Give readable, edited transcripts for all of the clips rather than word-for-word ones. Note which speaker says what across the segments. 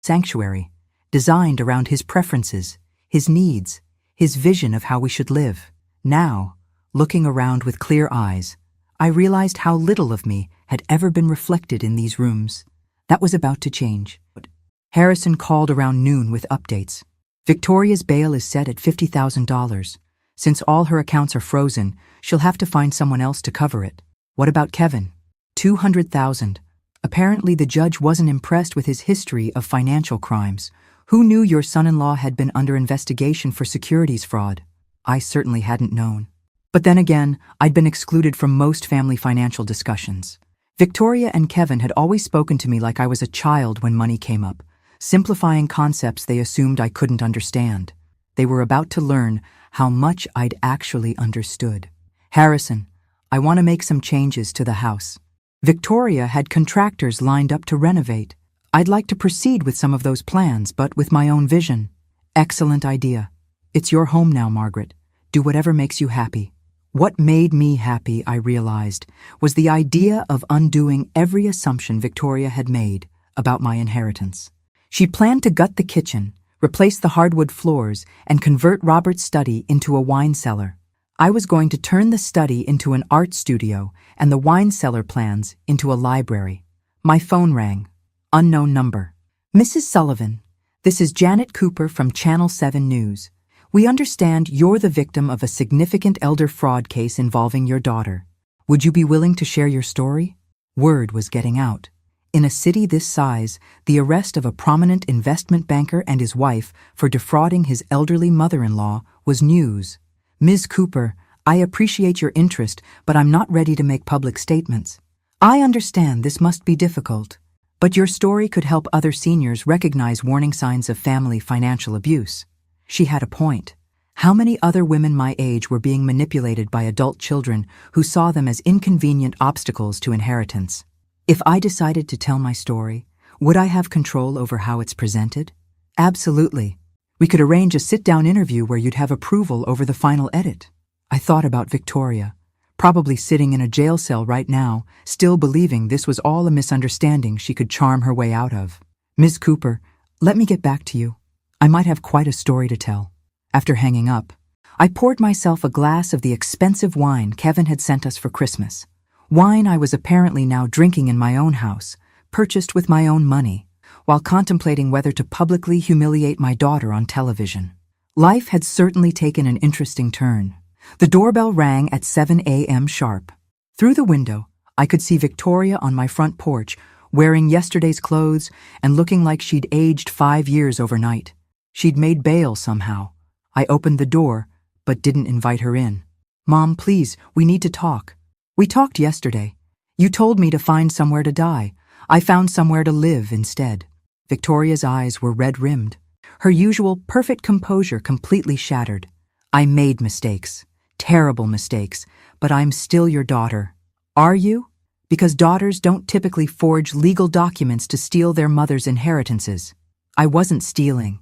Speaker 1: sanctuary, designed around his preferences, his needs, his vision of how we should live. Now, looking around with clear eyes, I realized how little of me had ever been reflected in these rooms. That was about to change. Harrison called around noon with updates. Victoria's bail is set at $50,000. Since all her accounts are frozen, she'll have to find someone else to cover it. What about Kevin? $200,000. Apparently the judge wasn't impressed with his history of financial crimes. Who knew your son-in-law had been under investigation for securities fraud? I certainly hadn't known. But then again, I'd been excluded from most family financial discussions. Victoria and Kevin had always spoken to me like I was a child when money came up, simplifying concepts they assumed I couldn't understand. They were about to learn how much I'd actually understood. Harrison, I want to make some changes to the house. Victoria had contractors lined up to renovate. I'd like to proceed with some of those plans, but with my own vision. Excellent idea. It's your home now, Margaret. Do whatever makes you happy. What made me happy, I realized, was the idea of undoing every assumption Victoria had made about my inheritance. She planned to gut the kitchen, replace the hardwood floors, and convert Robert's study into a wine cellar. I was going to turn the study into an art studio and the wine cellar plans into a library. My phone rang. Unknown number. Mrs. Sullivan, this is Janet Cooper from Channel 7 News. We understand you're the victim of a significant elder fraud case involving your daughter. Would you be willing to share your story? Word was getting out. In a city this size, the arrest of a prominent investment banker and his wife for defrauding his elderly mother-in-law was news. Ms. Cooper, I appreciate your interest, but I'm not ready to make public statements. I understand this must be difficult, but your story could help other seniors recognize warning signs of family financial abuse. She had a point. How many other women my age were being manipulated by adult children who saw them as inconvenient obstacles to inheritance? If I decided to tell my story, would I have control over how it's presented? Absolutely. We could arrange a sit-down interview where you'd have approval over the final edit. I thought about Victoria, probably sitting in a jail cell right now, still believing this was all a misunderstanding she could charm her way out of. Ms. Cooper, let me get back to you. I might have quite a story to tell. After hanging up, I poured myself a glass of the expensive wine Kevin had sent us for Christmas. Wine I was apparently now drinking in my own house, purchased with my own money, while contemplating whether to publicly humiliate my daughter on television. Life had certainly taken an interesting turn. The doorbell rang at 7 a.m. sharp. Through the window, I could see Victoria on my front porch, wearing yesterday's clothes and looking like she'd aged 5 years overnight. She'd made bail somehow. I opened the door, but didn't invite her in. Mom, please, we need to talk. We talked yesterday. You told me to find somewhere to die. I found somewhere to live instead. Victoria's eyes were red-rimmed. Her usual perfect composure completely shattered. I made mistakes. Terrible mistakes. But I'm still your daughter. Are you? Because daughters don't typically forge legal documents to steal their mother's inheritances. I wasn't stealing.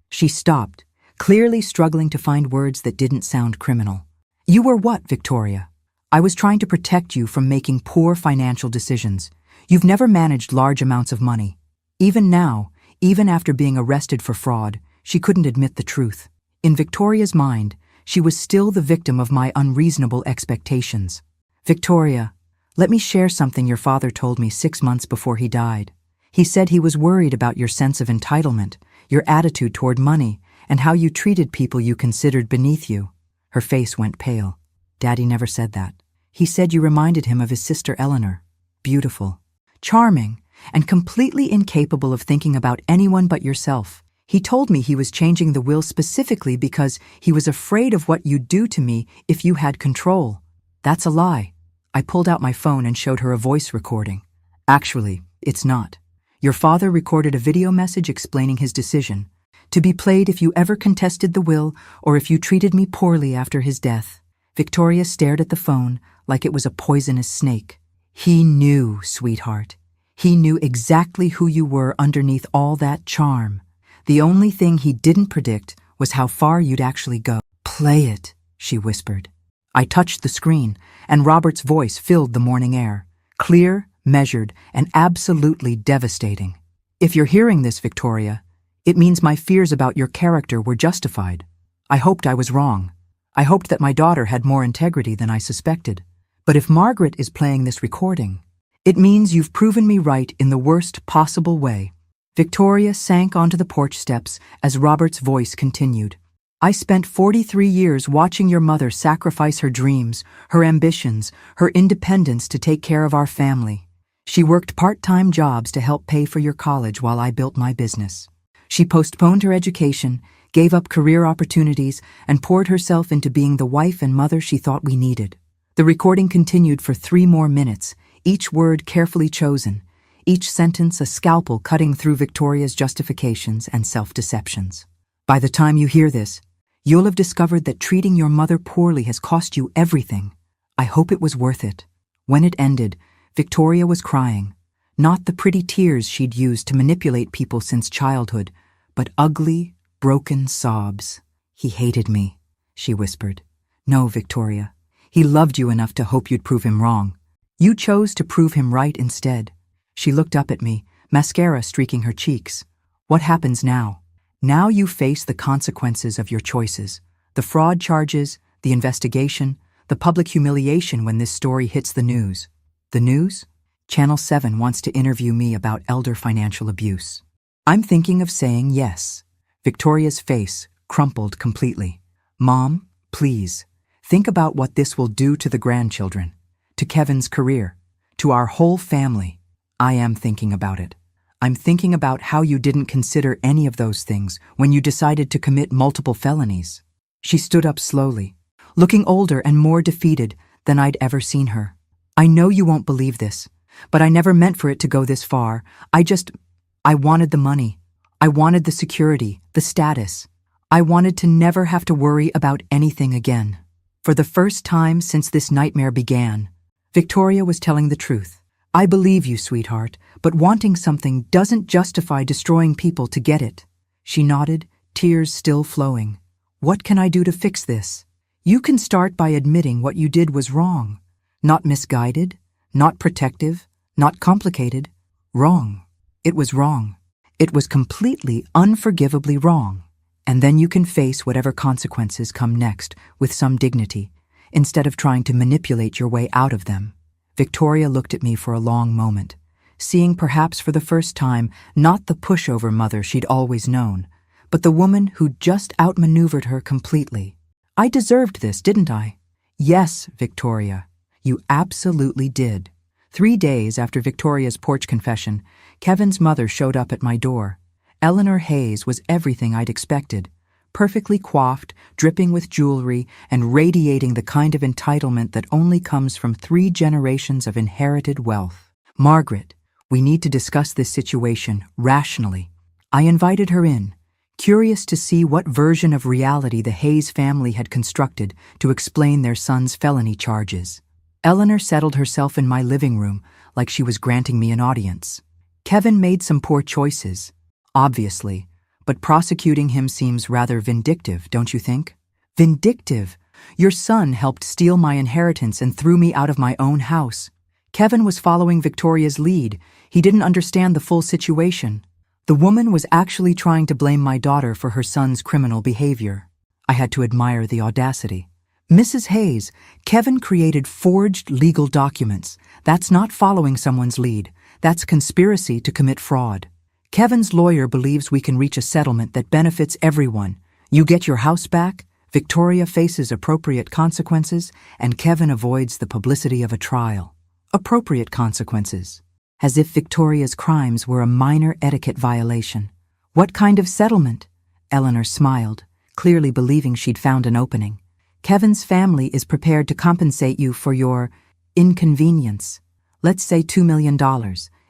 Speaker 1: She stopped, clearly struggling to find words that didn't sound criminal. You were what, Victoria? I was trying to protect you from making poor financial decisions. You've never managed large amounts of money. Even now, even after being arrested for fraud, she couldn't admit the truth. In Victoria's mind, she was still the victim of my unreasonable expectations. Victoria, let me share something your father told me 6 months before he died. He said he was worried about your sense of entitlement, your attitude toward money, and how you treated people you considered beneath you. Her face went pale. Daddy never said that. He said you reminded him of his sister Eleanor. Beautiful, charming, and completely incapable of thinking about anyone but yourself. He told me he was changing the will specifically because he was afraid of what you'd do to me if you had control. That's a lie. I pulled out my phone and showed her a voice recording. Actually, it's not. Your father recorded a video message explaining his decision, to be played if you ever contested the will or if you treated me poorly after his death. Victoria stared at the phone like it was a poisonous snake. He knew, sweetheart. He knew exactly who you were underneath all that charm. The only thing he didn't predict was how far you'd actually go. Play it, she whispered. I touched the screen, and Robert's voice filled the morning air. Clear, measured, and absolutely devastating. If you're hearing this, Victoria, it means my fears about your character were justified. I hoped I was wrong. I hoped that my daughter had more integrity than I suspected. But if Margaret is playing this recording, it means you've proven me right in the worst possible way. Victoria sank onto the porch steps as Robert's voice continued. I spent 43 years watching your mother sacrifice her dreams, her ambitions, her independence to take care of our family. She worked part-time jobs to help pay for your college while I built my business. She postponed her education, gave up career opportunities, and poured herself into being the wife and mother she thought we needed. The recording continued for 3 more minutes, each word carefully chosen, each sentence a scalpel cutting through Victoria's justifications and self-deceptions. By the time you hear this, you'll have discovered that treating your mother poorly has cost you everything. I hope it was worth it. When it ended, Victoria was crying, not the pretty tears she'd used to manipulate people since childhood, but ugly, broken sobs. He hated me, she whispered. No, Victoria. He loved you enough to hope you'd prove him wrong. You chose to prove him right instead. She looked up at me, mascara streaking her cheeks. What happens now? Now you face the consequences of your choices. The fraud charges, the investigation, the public humiliation when this story hits the news. The news? Channel 7 wants to interview me about elder financial abuse. I'm thinking of saying yes. Victoria's face crumpled completely. Mom, please, think about what this will do to the grandchildren, to Kevin's career, to our whole family. I am thinking about it. I'm thinking about how you didn't consider any of those things when you decided to commit multiple felonies. She stood up slowly, looking older and more defeated than I'd ever seen her. I know you won't believe this, but I never meant for it to go this far. I wanted the money. I wanted the security, the status. I wanted to never have to worry about anything again. For the first time since this nightmare began, Victoria was telling the truth. I believe you, sweetheart, but wanting something doesn't justify destroying people to get it. She nodded, tears still flowing. What can I do to fix this? You can start by admitting what you did was wrong. Not misguided, not protective, not complicated. Wrong. It was wrong. It was completely, unforgivably wrong. And then you can face whatever consequences come next with some dignity, instead of trying to manipulate your way out of them. Victoria looked at me for a long moment, seeing perhaps for the first time not the pushover mother she'd always known, but the woman who'd just outmaneuvered her completely. I deserved this, didn't I? Yes, Victoria, you absolutely did. 3 days after Victoria's porch confession, Kevin's mother showed up at my door. Eleanor Hayes was everything I'd expected, perfectly coiffed, dripping with jewelry, and radiating the kind of entitlement that only comes from 3 generations of inherited wealth. Margaret, we need to discuss this situation rationally. I invited her in, curious to see what version of reality the Hayes family had constructed to explain their son's felony charges. Eleanor settled herself in my living room like she was granting me an audience. Kevin made some poor choices, obviously, but prosecuting him seems rather vindictive, don't you think? Vindictive? Your son helped steal my inheritance and threw me out of my own house. Kevin was following Victoria's lead. He didn't understand the full situation. The woman was actually trying to blame my daughter for her son's criminal behavior. I had to admire the audacity. Mrs. Hayes, Kevin created forged legal documents. That's not following someone's lead. That's conspiracy to commit fraud. Kevin's lawyer believes we can reach a settlement that benefits everyone. You get your house back, Victoria faces appropriate consequences, and Kevin avoids the publicity of a trial. Appropriate consequences. As if Victoria's crimes were a minor etiquette violation. What kind of settlement? Eleanor smiled, clearly believing she'd found an opening. Kevin's family is prepared to compensate you for your inconvenience. Let's say $2 million.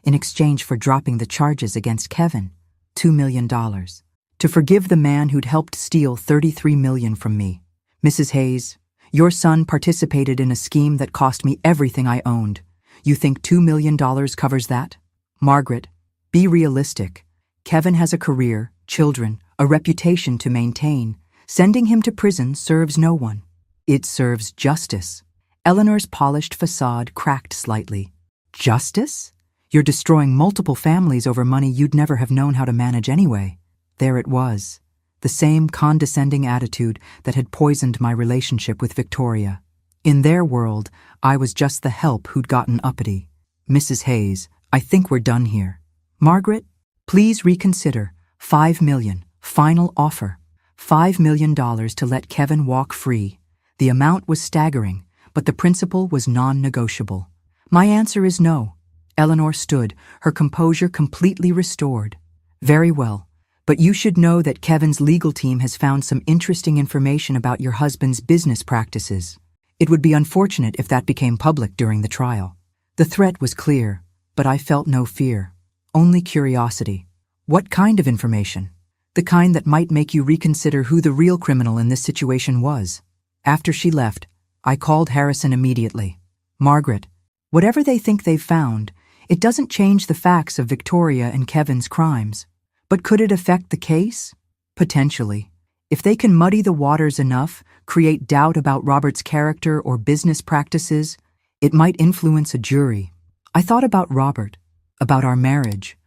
Speaker 1: In exchange for dropping the charges against Kevin. $2 million. To forgive the man who'd helped steal $33 million from me. Mrs. Hayes, your son participated in a scheme that cost me everything I owned. You think $2 million covers that? Margaret, be realistic. Kevin has a career, children, a reputation to maintain. Sending him to prison serves no one. It serves justice. Eleanor's polished facade cracked slightly. Justice? You're destroying multiple families over money you'd never have known how to manage anyway. There it was. The same condescending attitude that had poisoned my relationship with Victoria. In their world, I was just the help who'd gotten uppity. Mrs. Hayes, I think we're done here. Margaret, please reconsider. $5 million. Final offer. $5 million to let Kevin walk free. The amount was staggering, but the principle was non-negotiable. My answer is no. Eleanor stood, her composure completely restored. Very well, but you should know that Kevin's legal team has found some interesting information about your husband's business practices. It would be unfortunate if that became public during the trial. The threat was clear, but I felt no fear, only curiosity. What kind of information? The kind that might make you reconsider who the real criminal in this situation was. After she left, I called Harrison immediately. Margaret, whatever they think they've found, it doesn't change the facts of Victoria and Kevin's crimes. But could it affect the case? Potentially. If they can muddy the waters enough, create doubt about Robert's character or business practices, it might influence a jury. I thought about Robert, about our marriage,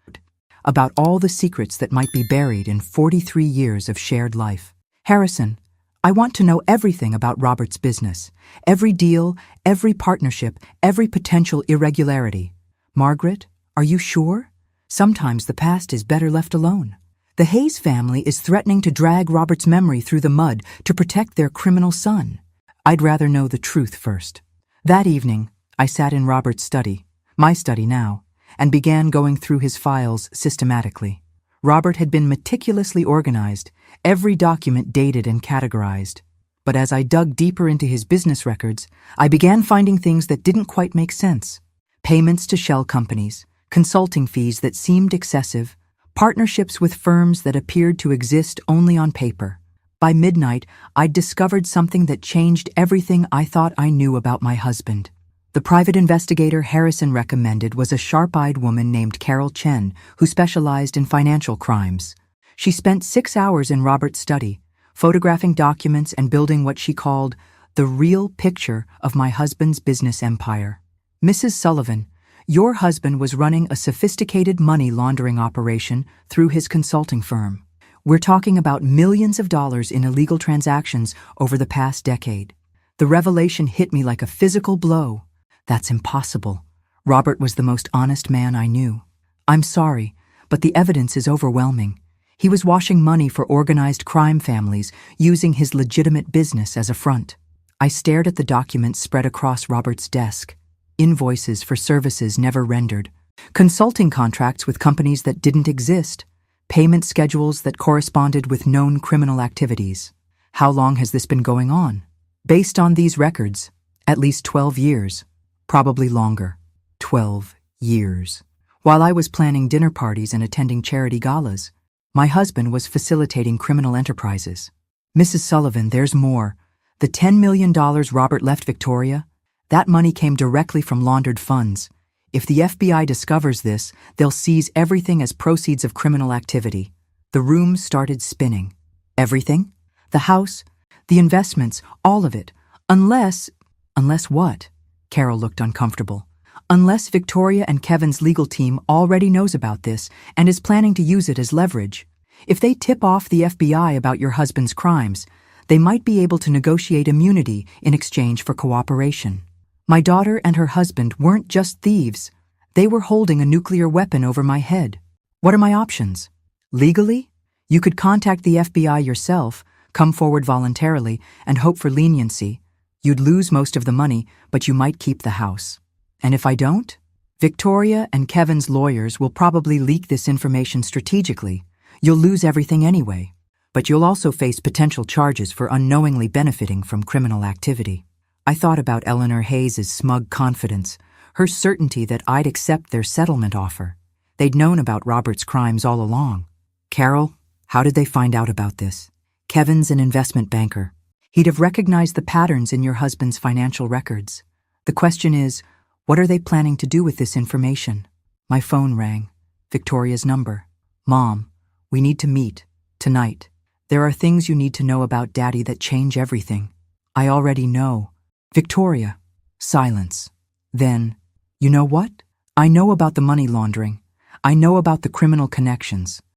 Speaker 1: about all the secrets that might be buried in 43 years of shared life. Harrison, I want to know everything about Robert's business, every deal, every partnership, every potential irregularity. Margaret, are you sure? Sometimes the past is better left alone. The Hayes family is threatening to drag Robert's memory through the mud to protect their criminal son. I'd rather know the truth first. That evening, I sat in Robert's study, my study now, and began going through his files systematically. Robert had been meticulously organized, every document dated and categorized. But as I dug deeper into his business records, I began finding things that didn't quite make sense. Payments to shell companies, consulting fees that seemed excessive, partnerships with firms that appeared to exist only on paper. By midnight, I'd discovered something that changed everything I thought I knew about my husband. The private investigator Harrison recommended was a sharp-eyed woman named Carol Chen, who specialized in financial crimes. She spent 6 hours in Robert's study, photographing documents and building what she called the real picture of my husband's business empire. Mrs. Sullivan, your husband was running a sophisticated money laundering operation through his consulting firm. We're talking about millions of dollars in illegal transactions over the past decade. The revelation hit me like a physical blow. That's impossible. Robert was the most honest man I knew. I'm sorry, but the evidence is overwhelming. He was washing money for organized crime families, using his legitimate business as a front. I stared at the documents spread across Robert's desk. Invoices for services never rendered, consulting contracts with companies that didn't exist, payment schedules that corresponded with known criminal activities. How long has this been going on? Based on these records, at least 12 years, probably longer. 12 years. While I was planning dinner parties and attending charity galas, my husband was facilitating criminal enterprises. Mrs. Sullivan, there's more. The $10 million Robert left Victoria, that money came directly from laundered funds. If the FBI discovers this, they'll seize everything as proceeds of criminal activity. The room started spinning. Everything? The house? The investments? All of it. Unless what? Carol looked uncomfortable. Unless Victoria and Kevin's legal team already knows about this and is planning to use it as leverage. If they tip off the FBI about your husband's crimes, they might be able to negotiate immunity in exchange for cooperation. My daughter and her husband weren't just thieves. They were holding a nuclear weapon over my head. What are my options? Legally? You could contact the FBI yourself, come forward voluntarily, and hope for leniency. You'd lose most of the money, but you might keep the house. And if I don't? Victoria and Kevin's lawyers will probably leak this information strategically. You'll lose everything anyway. But you'll also face potential charges for unknowingly benefiting from criminal activity. I thought about Eleanor Hayes' smug confidence, her certainty that I'd accept their settlement offer. They'd known about Robert's crimes all along. Carol, how did they find out about this? Kevin's an investment banker. He'd have recognized the patterns in your husband's financial records. The question is, what are they planning to do with this information? My phone rang. Victoria's number. Mom, we need to meet. Tonight. There are things you need to know about Daddy that change everything. I already know. Victoria. Silence. Then, you know what? I know about the money laundering. I know about the criminal connections.